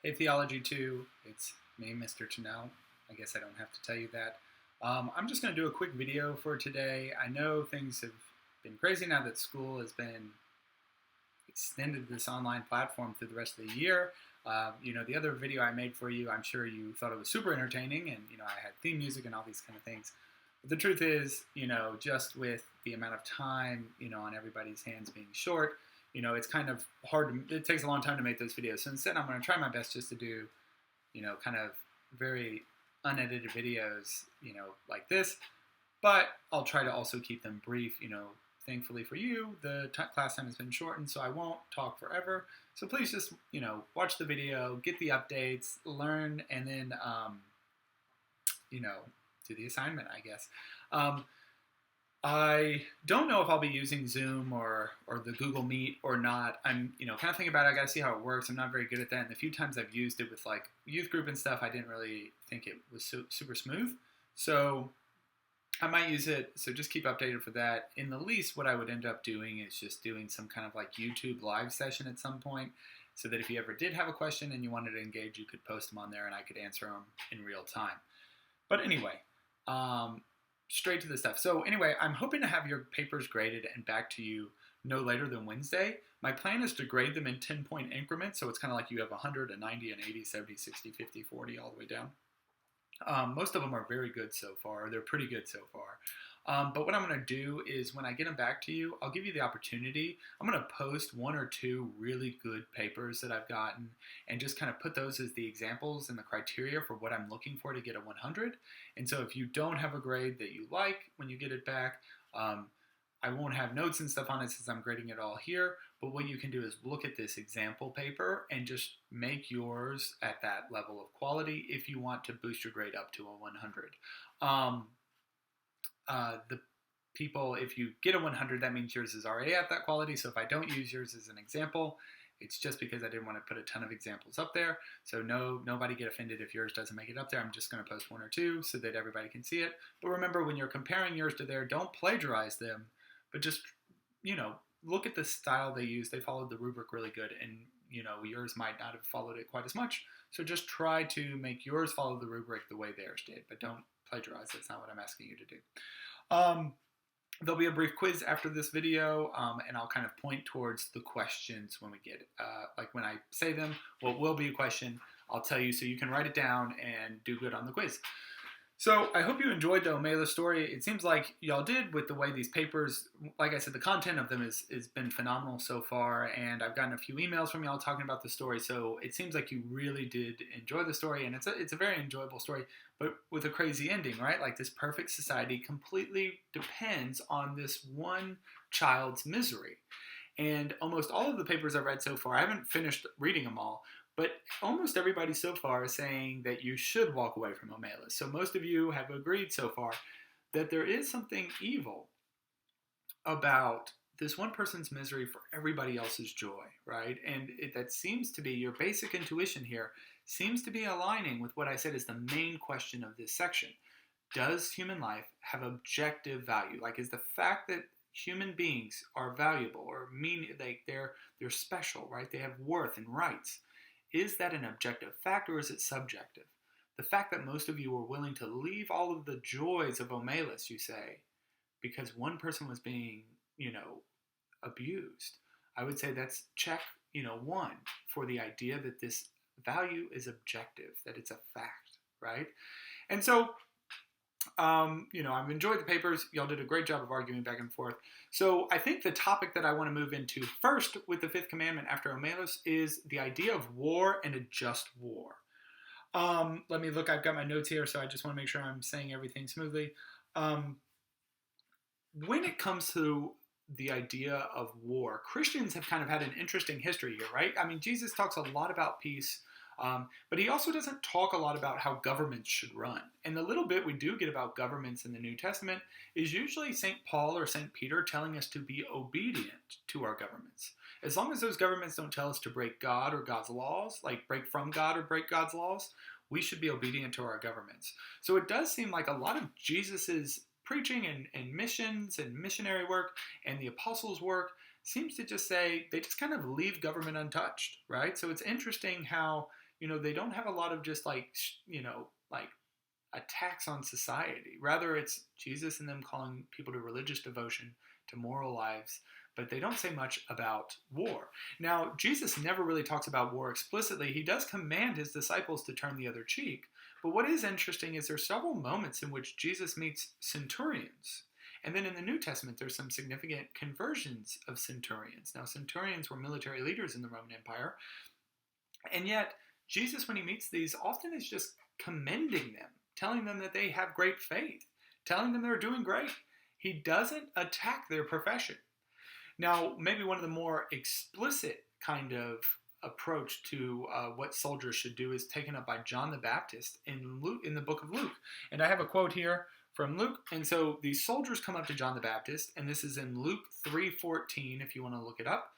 Hey, Theology 2, it's me, Mr. Chanel. I guess I don't have to tell you that. I'm just going to do a quick video for today. I know things have been crazy now that school has been extended this online platform through the rest of the year. The other video I made for you, I'm sure you thought it was super entertaining, and, I had theme music and all these kind of things. But the truth is, just with the amount of time, on everybody's hands being short, it's kind of hard. It takes a long time to make those videos. So instead, I'm going to try my best just to do, kind of very unedited videos, like this. But I'll try to also keep them brief. Thankfully for you, the class time has been shortened, so I won't talk forever. So please just, watch the video, get the updates, learn, and then, do the assignment, I guess. I don't know if I'll be using Zoom or the Google Meet or not. I'm, kind of thinking about it. I got to see how it works. I'm not very good at that. And the few times I've used it with like youth group and stuff, I didn't really think it was super smooth. So I might use it. So just keep updated for that. In the least, what I would end up doing is just doing some kind of like YouTube live session at some point, so that if you ever did have a question and you wanted to engage, you could post them on there and I could answer them in real time. But anyway, straight to the stuff. So anyway, I'm hoping to have your papers graded and back to you no later than Wednesday. My plan is to grade them in 10-point increments, so it's kind of like you have 100, a 90, an 80, 70, 60, 50, 40, all the way down. Most of them are very good so far. They're pretty good so far. But what I'm going to do is when I get them back to you, I'll give you the opportunity. I'm going to post one or two really good papers that I've gotten and just kind of put those as the examples and the criteria for what I'm looking for to get a 100. And so if you don't have a grade that you like when you get it back, I won't have notes and stuff on it since I'm grading it all here. But what you can do is look at this example paper and just make yours at that level of quality if you want to boost your grade up to a 100. The people, if you get a 100, that means yours is already at that quality. So if I don't use yours as an example, it's just because I didn't want to put a ton of examples up there. So nobody get offended if yours doesn't make it up there. I'm just going to post one or two so that everybody can see it. But remember, when you're comparing yours to theirs, don't plagiarize them, but just, look at the style they use. They followed the rubric really good, and, yours might not have followed it quite as much. So just try to make yours follow the rubric the way theirs did, but don't plagiarize. That's not what I'm asking you to do. There'll be a brief quiz after this video, and I'll kind of point towards the questions when we get it. Like when I say them, what will be a question, I'll tell you so you can write it down and do good on the quiz. So I hope you enjoyed the Omela story. It seems like y'all did with the way these papers, like I said, the content of them has been phenomenal so far, and I've gotten a few emails from y'all talking about the story, so it seems like you really did enjoy the story, and it's a very enjoyable story, but with a crazy ending, right? Like this perfect society completely depends on this one child's misery. And almost all of the papers I've read so far, I haven't finished reading them all, but almost everybody so far is saying that you should walk away from Omela. So most of you have agreed so far that there is something evil about this one person's misery for everybody else's joy, right? And that seems to be your basic intuition here, seems to be aligning with what I said is the main question of this section. Does human life have objective value? Like, is the fact that human beings are valuable or mean, like they're special, right? They have worth and rights. Is that an objective fact or is it subjective? The fact that most of you were willing to leave all of the joys of Omelas, you say, because one person was being, abused, I would say that's check, one, for the idea that this value is objective, that it's a fact, right? And so, I've enjoyed the papers. Y'all did a great job of arguing back and forth. So I think the topic that I want to move into first with the fifth commandment after Omelos is the idea of war and a just war. Let me look. I've got my notes here, so I just want to make sure I'm saying everything smoothly. When it comes to the idea of war, Christians have kind of had an interesting history here, right? I mean, Jesus talks a lot about peace, but he also doesn't talk a lot about how governments should run. And the little bit we do get about governments in the New Testament is usually St. Paul or St. Peter telling us to be obedient to our governments. As long as those governments don't tell us to break God or God's laws, like break from God or break God's laws, we should be obedient to our governments. So it does seem like a lot of Jesus's preaching and missions and missionary work and the apostles' work seems to just say they just kind of leave government untouched, right? So it's interesting how they don't have a lot of just like, like attacks on society. Rather, it's Jesus and them calling people to religious devotion, to moral lives, but they don't say much about war. Now, Jesus never really talks about war explicitly. He does command his disciples to turn the other cheek. But what is interesting is there's several moments in which Jesus meets centurions. And then in the New Testament, there's some significant conversions of centurions. Now, centurions were military leaders in the Roman Empire. And yet, Jesus, when he meets these, often is just commending them, telling them that they have great faith, telling them they're doing great. He doesn't attack their profession. Now, maybe one of the more explicit kind of approach to what soldiers should do is taken up by John the Baptist in the book of Luke. And I have a quote here from Luke. And so these soldiers come up to John the Baptist, and this is in Luke 3:14, if you want to look it up.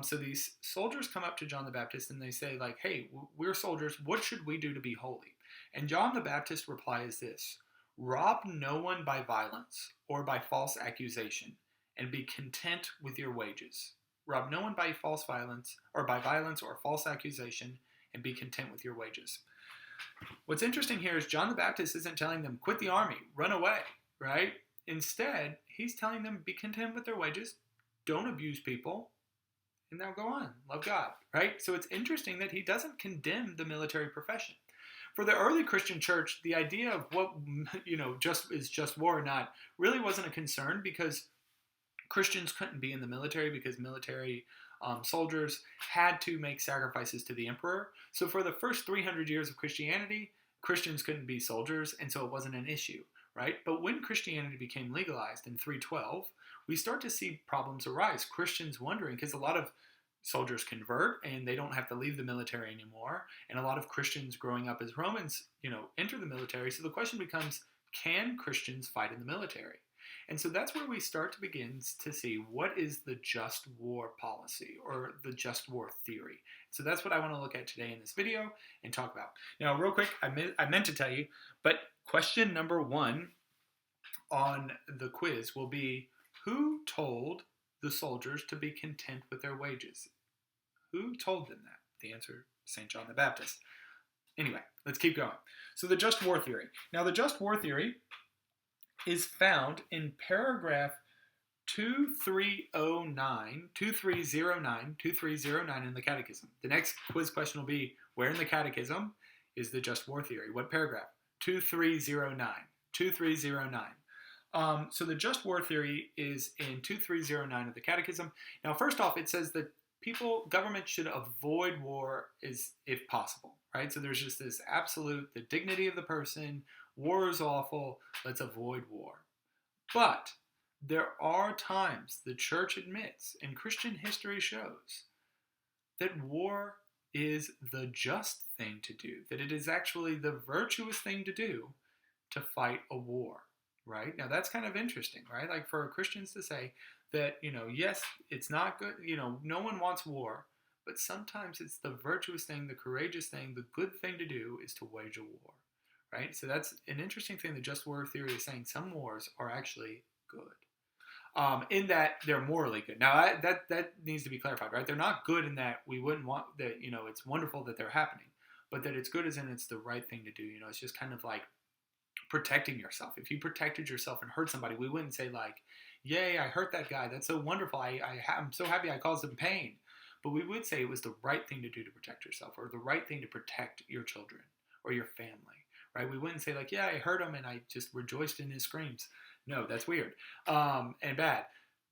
So these soldiers come up to John the Baptist and they say, like, hey, we're soldiers. What should we do to be holy? And John the Baptist replies this: rob no one by violence or by false accusation, and be content with your wages. Rob no one by false violence or by violence or false accusation, and be content with your wages. What's interesting here is John the Baptist isn't telling them, quit the army, run away, right? Instead, he's telling them, be content with their wages, don't abuse people, and now go on, love God, right? So it's interesting that he doesn't condemn the military profession. For the early Christian church, the idea of what, just war or not really wasn't a concern, because Christians couldn't be in the military because military soldiers had to make sacrifices to the emperor. So for the first 300 years of Christianity, Christians couldn't be soldiers, and so it wasn't an issue, right? But when Christianity became legalized in 312, we start to see problems arise. Christians wondering, because a lot of soldiers convert and they don't have to leave the military anymore, and a lot of Christians growing up as Romans, enter the military. So the question becomes, can Christians fight in the military? And so that's where we start to begin to see what is the just war policy or the just war theory. So that's what I want to look at today in this video and talk about. Now, real quick, I meant to tell you, but question number 1 on the quiz will be, who told the soldiers to be content with their wages? Who told them that? The answer, St. John the Baptist. Anyway, let's keep going. So the just war theory. Now, the just war theory is found in paragraph 2309 in the Catechism. The next quiz question will be, where in the Catechism is the just war theory? What paragraph? 2309. So the just war theory is in 2309 of the Catechism. Now, first off, it says that government should avoid war if possible, right? So there's just this absolute, the dignity of the person, war is awful, let's avoid war. But there are times the church admits, and Christian history shows, that war is the just thing to do, that it is actually the virtuous thing to do to fight a war, right? Now that's kind of interesting, right? Like for Christians to say that, yes, it's not good, no one wants war, but sometimes it's the virtuous thing, the courageous thing, the good thing to do is to wage a war. Right? So that's an interesting thing. The just war theory is saying some wars are actually good, in that they're morally good. Now, that needs to be clarified, right? They're not good in that we wouldn't want that, it's wonderful that they're happening, but that it's good as in it's the right thing to do. It's just kind of like protecting yourself. If you protected yourself and hurt somebody, we wouldn't say like, yay, I hurt that guy. That's so wonderful. I'm so happy I caused him pain. But we would say it was the right thing to do to protect yourself, or the right thing to protect your children or your family. Right? We wouldn't say like, yeah, I hurt him and I just rejoiced in his screams. No, that's weird and bad.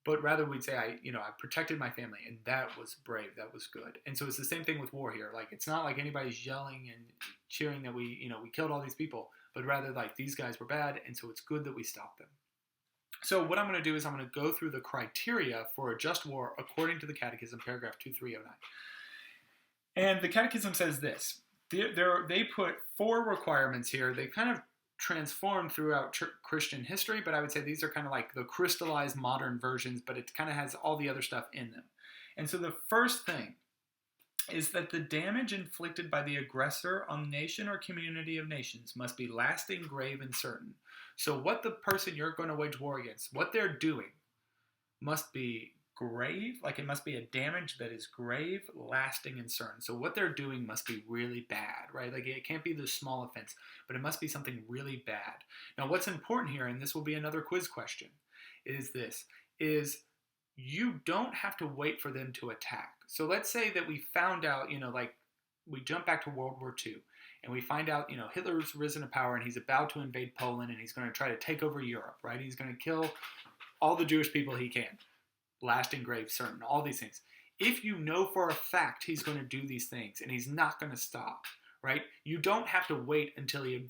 But rather we'd say, I protected my family, and that was brave. That was good. And so it's the same thing with war here. Like, it's not like anybody's yelling and cheering that we killed all these people, but rather like these guys were bad, and so it's good that we stopped them. So what I'm going to do is I'm going to go through the criteria for a just war according to the Catechism, paragraph 2309. And the Catechism says this. They put 4 requirements here. They kind of transformed throughout Christian history, but I would say these are kind of like the crystallized modern versions, but it kind of has all the other stuff in them. And so the first thing is that the damage inflicted by the aggressor on the nation or community of nations must be lasting, grave, and certain. So what the person you're going to wage war against, what they're doing, must be grave, like it must be a damage that is grave, lasting, and certain. So what they're doing must be really bad, right? Like it can't be the small offense, but it must be something really bad. Now, what's important here, and this will be another quiz question, is this, is you don't have to wait for them to attack. So let's say that we found out, like we jump back to World War II and we find out, Hitler's risen to power and he's about to invade Poland and he's going to try to take over Europe, right? He's going to kill all the Jewish people he can. Lasting, grave, certain, all these things. If you know for a fact he's going to do these things and he's not going to stop, right? You don't have to wait until he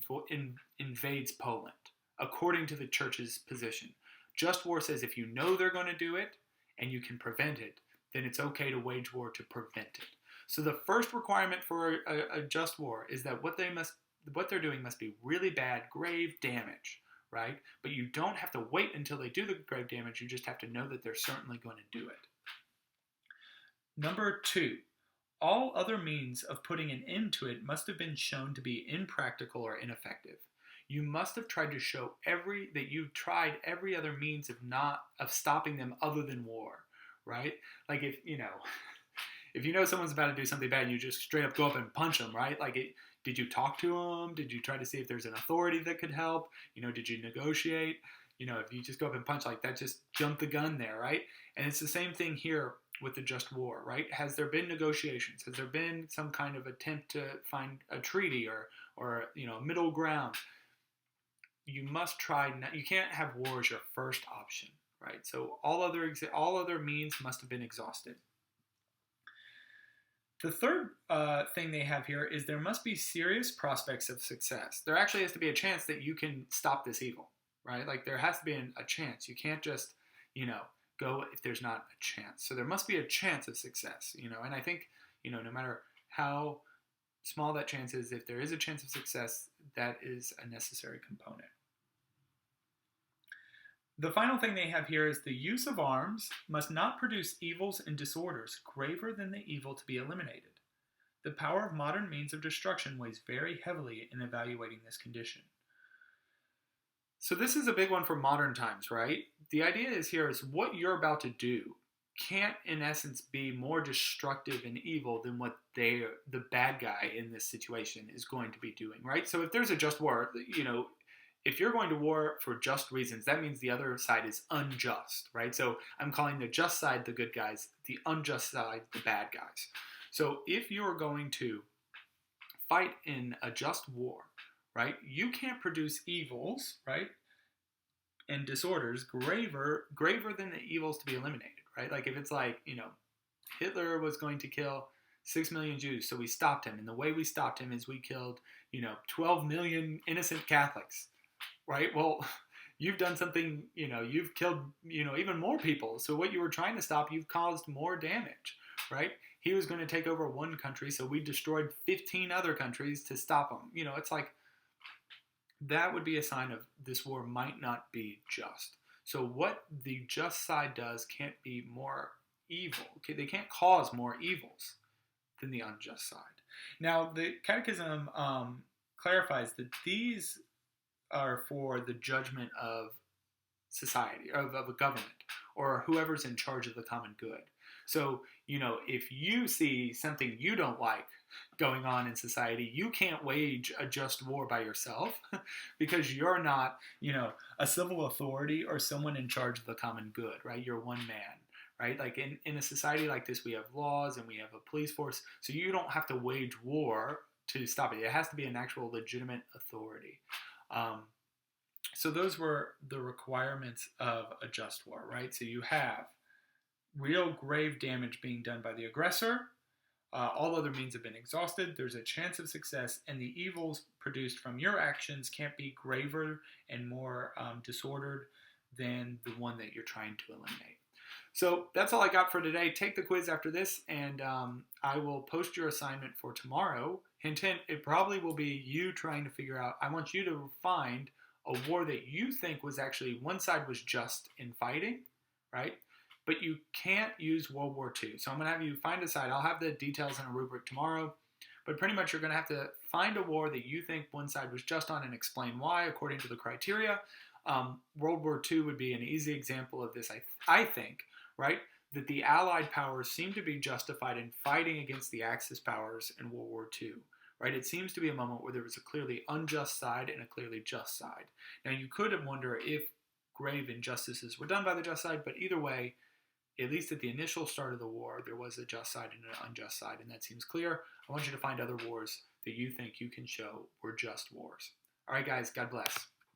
invades Poland, according to the church's position. Just war says if you know they're going to do it and you can prevent it, then it's okay to wage war to prevent it. So the first requirement for a just war is that what they're doing must be really bad, grave damage, right? But you don't have to wait until they do the grave damage. You just have to know that they're certainly going to do it. Number 2, all other means of putting an end to it must have been shown to be impractical or ineffective. You must have tried to show that you've tried every other means of stopping them other than war, right? Like if you know someone's about to do something bad and you just straight up go up and punch them, right? Did you talk to them? Did you try to see if there's an authority that could help? Did you negotiate? If you just go up and punch like that, just jump the gun there, right? And it's the same thing here with the just war, right? Has there been negotiations? Has there been some kind of attempt to find a treaty or a middle ground? You must try. You can't have war as your first option, right? So all other means must have been exhausted. The third thing they have here is there must be serious prospects of success. There actually has to be a chance that you can stop this evil, right? Like there has to be a chance. You can't just, go if there's not a chance. So there must be a chance of success, and I think, no matter how small that chance is, if there is a chance of success, that is a necessary component. The final thing they have here is the use of arms must not produce evils and disorders graver than the evil to be eliminated. The power of modern means of destruction weighs very heavily in evaluating this condition. So this is a big one for modern times, right? The idea is what you're about to do can't, in essence, be more destructive and evil than what the bad guy in this situation is going to be doing, right? So if there's a just war, if you're going to war for just reasons, that means the other side is unjust, right? So I'm calling the just side the good guys, the unjust side the bad guys. So if you're going to fight in a just war, right, you can't produce evils, right, and disorders graver than the evils to be eliminated, right? Like if it's like, Hitler was going to kill 6 million Jews, so we stopped him. And the way we stopped him is we killed, 12 million innocent Catholics. Right? Well, you've done something, you've killed, even more people. So what you were trying to stop, you've caused more damage, right? He was going to take over one country, so we destroyed 15 other countries to stop him. It's like, that would be a sign of this war might not be just. So what the just side does can't be more evil. Okay? They can't cause more evils than the unjust side. Now, the Catechism clarifies that these are for the judgment of society, of a government, or whoever's in charge of the common good. So, if you see something you don't like going on in society, you can't wage a just war by yourself because you're not, a civil authority or someone in charge of the common good, right? You're one man, right? Like in a society like this, we have laws and we have a police force, so you don't have to wage war to stop it. It has to be an actual legitimate authority. So those were the requirements of a just war, right? So you have real grave damage being done by the aggressor. All other means have been exhausted. There's a chance of success, and the evils produced from your actions can't be graver and more disordered than the one that you're trying to eliminate. So that's all I got for today. Take the quiz after this, and I will post your assignment for tomorrow. Hint, hint, it probably will be you trying to figure out, I want you to find a war that you think was actually, one side was just in fighting, right? But you can't use World War II. So I'm going to have you find a side. I'll have the details in a rubric tomorrow. But pretty much you're going to have to find a war that you think one side was just on and explain why according to the criteria. World War II would be an easy example of this, I think, right? that the Allied powers seem to be justified in fighting against the Axis powers in World War II. Right? It seems to be a moment where there was a clearly unjust side and a clearly just side. Now, you could wonder if grave injustices were done by the just side, but either way, at least at the initial start of the war, there was a just side and an unjust side, and that seems clear. I want you to find other wars that you think you can show were just wars. All right, guys, God bless.